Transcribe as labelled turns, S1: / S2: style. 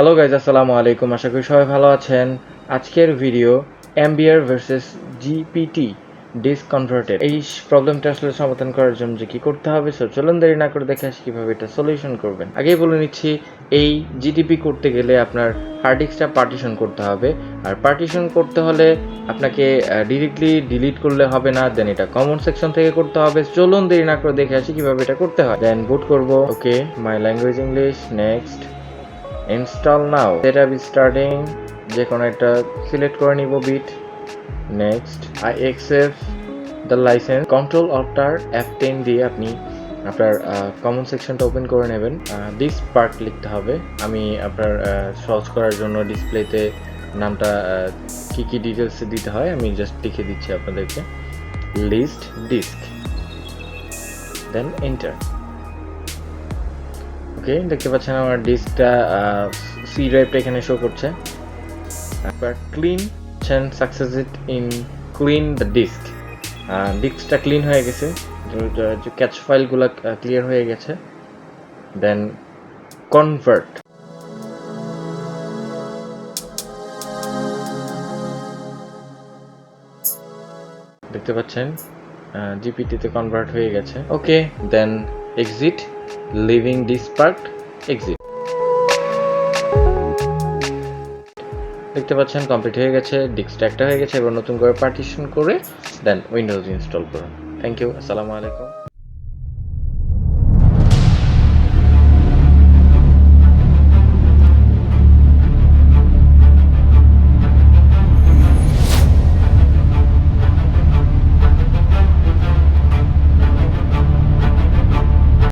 S1: Hello guys, আসসালামু আলাইকুম। আশা করি সবাই ভালো আছেন। আজকের video MBR versus GPT disk converted, এই প্রবলেমটা আসলে সমাধান করার জন্য যে কী করতে হবে, সো চলুন দেরি না করে দেখে আসি কীভাবে এটা সলিউশন করবেন। আগেই বলে নিচ্ছি, এই জিটিপি করতে গেলে আপনার হার্ড ডিস্কটা পার্টিশন করতে হবে। আর পার্টিশন করতে হলে আপনাকে ডিরেক্টলি ডিলিট করলে হবে না, দেন এটা কমন সেকশন থেকে করতে হবে। চলুন দেরি না করে দেখে আসি কীভাবে এটা করতে হয়। দেন বুট করবো। Okay, my language English, next, install now, setup starting, যে কোনো একটা সিলেক্ট করে নিব bit. Next, I accept the license. Control alter F10 দিয়ে আপনি আপনার কমন সেকশনটা ওপেন করে নেবেন। দিস পার্ট লিখতে হবে। আমি আপনার সহজ করার জন্য ডিসপ্লেতে নামটা কী কী ডিটেলস দিতে হয় আমি জাস্ট লিখে দিচ্ছি আপনাদেরকে। List disk, then enter. Okay, দেখতে পাচ্ছেন আমার ডিস্কটা সি ড্রাইভটা এখানে শো করছে। তারপর clean success it in clean the disk. ডিস্কটা ক্লিন হয়ে গেছে, যে ক্যাচ ফাইলগুলো ক্লিয়ার হয়ে গেছে। দেন কনভার্ট, দেখতে পাচ্ছেন জিপিটিতে কনভার্ট হয়ে গেছে। Okay, then exit, leaving disk part, exit. দেখতে পাচ্ছেন কমপ্লিট হয়ে গেছে, ডিস্কটা একটা হয়ে গেছে। এবার নতুন করে পার্টিশন করে দেন উইন্ডোজ ইনস্টল করুন। থ্যাংক ইউ, আসসালামু আলাইকুম।